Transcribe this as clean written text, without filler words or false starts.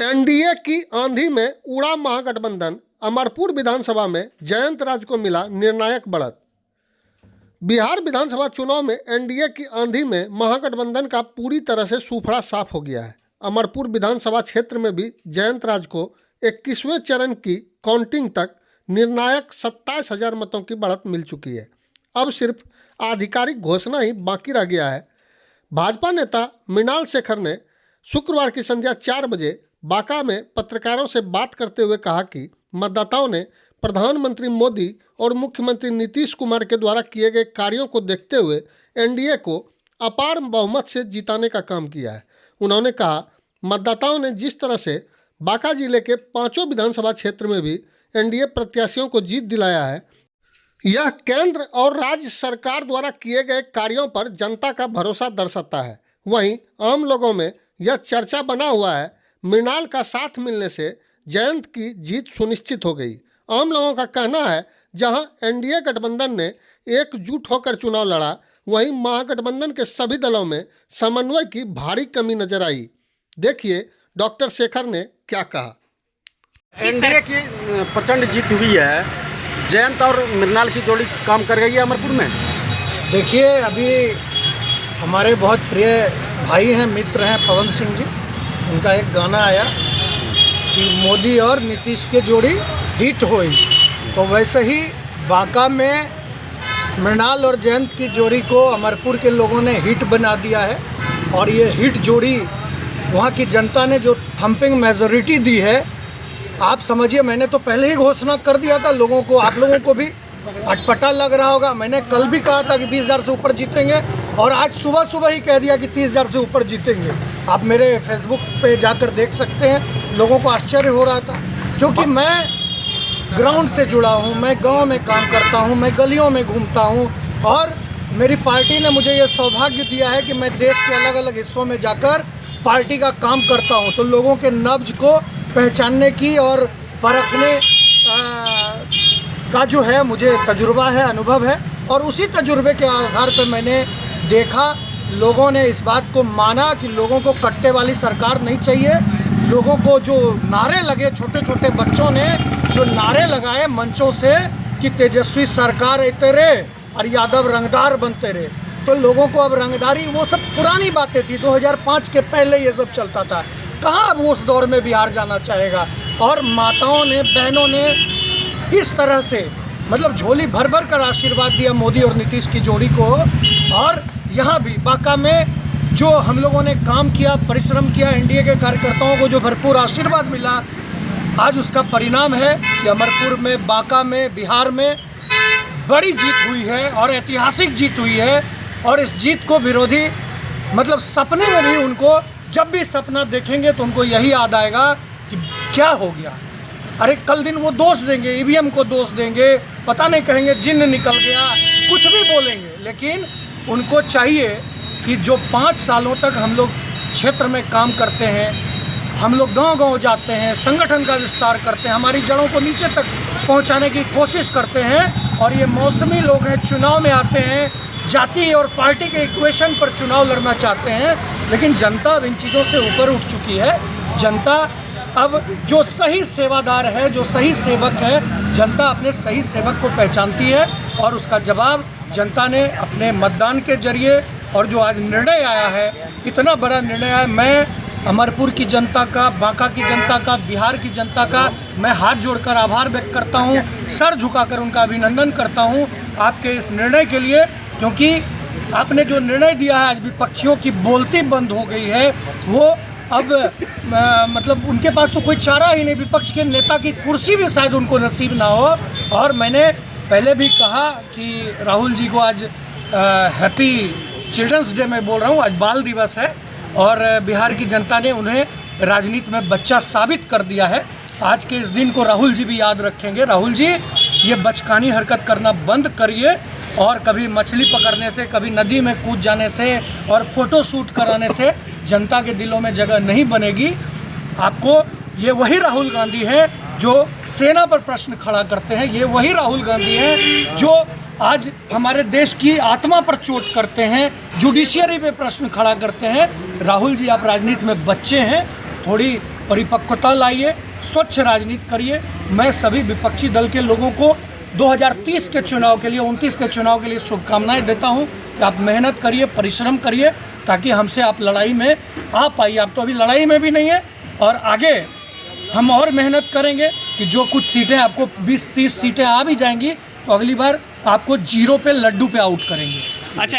NDA की आंधी में उड़ा महागठबंधन। अमरपुर विधानसभा में जयंत राज को मिला निर्णायक बढ़त। बिहार विधानसभा चुनाव में एनडीए की आंधी में महागठबंधन का पूरी तरह से सूफड़ा साफ हो गया है। अमरपुर विधानसभा क्षेत्र में भी जयंत राज को 21वें चरण की काउंटिंग तक निर्णायक 27,000 मतों की बढ़त मिल चुकी है। अब सिर्फ आधिकारिक घोषणा ही बाकी रह गया है। भाजपा नेता मृणाल शेखर ने शुक्रवार की संध्या 4 बजे बांका में पत्रकारों से बात करते हुए कहा कि मतदाताओं ने प्रधानमंत्री मोदी और मुख्यमंत्री नीतीश कुमार के द्वारा किए गए कार्यों को देखते हुए एनडीए को अपार बहुमत से जिताने का काम किया है। उन्होंने कहा, मतदाताओं ने जिस तरह से बांका जिले के 5 विधानसभा क्षेत्र में भी एनडीए प्रत्याशियों को जीत दिलाया है, यह केंद्र और राज्य सरकार द्वारा किए गए कार्यों पर जनता का भरोसा दर्शाता है। वहीं आम लोगों में यह चर्चा बना हुआ है, मृणाल का साथ मिलने से जयंत की जीत सुनिश्चित हो गई। आम लोगों का कहना है, जहां एनडीए गठबंधन ने एकजुट होकर चुनाव लड़ा, वहीं महागठबंधन के सभी दलों में समन्वय की भारी कमी नजर आई। देखिए डॉक्टर शेखर ने क्या कहा। एनडीए की प्रचंड जीत हुई है। जयंत और मृणाल की जोड़ी काम कर गई है अमरपुर में। देखिए, अभी हमारे बहुत प्रिय भाई हैं, मित्र हैं, पवन सिंह जी, उनका एक गाना आया कि मोदी और नीतीश के जोड़ी हिट हुई, तो वैसे ही बांका में मृणाल और जयंत की जोड़ी को अमरपुर के लोगों ने हिट बना दिया है। और ये हिट जोड़ी वहाँ की जनता ने जो थम्पिंग मेजॉरिटी दी है, आप समझिए, मैंने तो पहले ही घोषणा कर दिया था लोगों को, आप लोगों को भी अटपटा लग रहा होगा। मैंने कल भी कहा था कि 20,000 से ऊपर जीतेंगे और आज सुबह ही कह दिया कि 30,000 से ऊपर जीतेंगे। आप मेरे फेसबुक पे जाकर देख सकते हैं। लोगों को आश्चर्य हो रहा था, क्योंकि मैं ग्राउंड से जुड़ा हूँ, मैं गांव में काम करता हूँ, मैं गलियों में घूमता हूँ और मेरी पार्टी ने मुझे ये सौभाग्य दिया है कि मैं देश के अलग अलग हिस्सों में जाकर पार्टी का काम करता हूँ। तो लोगों के नब्ज को पहचानने की और परखने का जो है मुझे तजुर्बा है, अनुभव है। और उसी तजुर्बे के आधार पर मैंने देखा, लोगों ने इस बात को माना कि लोगों को कट्टे वाली सरकार नहीं चाहिए। लोगों को जो नारे लगे, छोटे छोटे बच्चों ने जो नारे लगाए मंचों से कि तेजस्वी सरकार आते रहे और यादव रंगदार बनते रहे, तो लोगों को अब रंगदारी, वो सब पुरानी बातें थी। 2005 के पहले ये सब चलता था। कहाँ अब उस दौर में बिहार जाना चाहेगा। और माताओं ने, बहनों ने इस तरह से मतलब झोली भर भर कर आशीर्वाद दिया मोदी और नीतीश की जोड़ी को। और यहाँ भी बांका में जो हम लोगों ने काम किया, परिश्रम किया, एनडीए के कार्यकर्ताओं को जो भरपूर आशीर्वाद मिला, आज उसका परिणाम है कि अमरपुर में, बांका में, बिहार में बड़ी जीत हुई है और ऐतिहासिक जीत हुई है। और इस जीत को विरोधी मतलब सपने में भी, उनको जब भी सपना देखेंगे तो उनको यही याद आएगा कि क्या हो गया। अरे कल दिन वो दोष देंगे, ईवीएम को दोष देंगे, पता नहीं, कहेंगे जिन्न निकल गया, कुछ भी बोलेंगे। लेकिन उनको चाहिए कि जो 5 सालों तक हम लोग क्षेत्र में काम करते हैं, हम लोग गांव-गांव जाते हैं, संगठन का विस्तार करते हैं, हमारी जड़ों को नीचे तक पहुंचाने की कोशिश करते हैं। और ये मौसमी लोग हैं, चुनाव में आते हैं, जाति और पार्टी के इक्वेशन पर चुनाव लड़ना चाहते हैं। लेकिन जनता अब इन चीज़ों से ऊपर उठ चुकी है। जनता अब जो सही सेवादार है, जो सही सेवक है, जनता अपने सही सेवक को पहचानती है और उसका जवाब जनता ने अपने मतदान के जरिए, और जो आज निर्णय आया है, इतना बड़ा निर्णय आया। मैं अमरपुर की जनता का, बांका की जनता का, बिहार की जनता का मैं हाथ जोड़कर आभार व्यक्त करता हूँ, सर झुकाकर उनका अभिनंदन करता हूँ आपके इस निर्णय के लिए। क्योंकि आपने जो निर्णय दिया है, आज विपक्षियों की बोलती बंद हो गई है। वो अब मतलब उनके पास तो कोई चारा ही नहीं, विपक्ष के नेता की कुर्सी भी शायद उनको नसीब ना हो। और मैंने पहले भी कहा कि राहुल जी को आज हैप्पी चिल्ड्रंस डे में बोल रहा हूँ, आज बाल दिवस है और बिहार की जनता ने उन्हें राजनीति में बच्चा साबित कर दिया है। आज के इस दिन को राहुल जी भी याद रखेंगे। राहुल जी, ये बचकानी हरकत करना बंद करिए और कभी मछली पकड़ने से, कभी नदी में कूद जाने से और फोटो शूट कराने से जनता के दिलों में जगह नहीं बनेगी। आपको, ये वही राहुल गांधी हैं जो सेना पर प्रश्न खड़ा करते हैं, ये वही राहुल गांधी हैं जो आज हमारे देश की आत्मा पर चोट करते हैं, जुडिशियरी पे प्रश्न खड़ा करते हैं। राहुल जी, आप राजनीति में बच्चे हैं, थोड़ी परिपक्वता लाइए, स्वच्छ राजनीति करिए। मैं सभी विपक्षी दल के लोगों को 2030 के चुनाव के लिए, 29 के चुनाव के लिए शुभकामनाएं देता हूं कि आप मेहनत करिए, परिश्रम करिए, ताकि हमसे आप लड़ाई में आ पाइए। आप तो अभी लड़ाई में भी नहीं है, और आगे हम और मेहनत करेंगे कि जो कुछ सीटें आपको 20-30 सीटें आ भी जाएंगी तो अगली बार आपको जीरो पे लड्डू पे आउट करेंगे। अच्छा।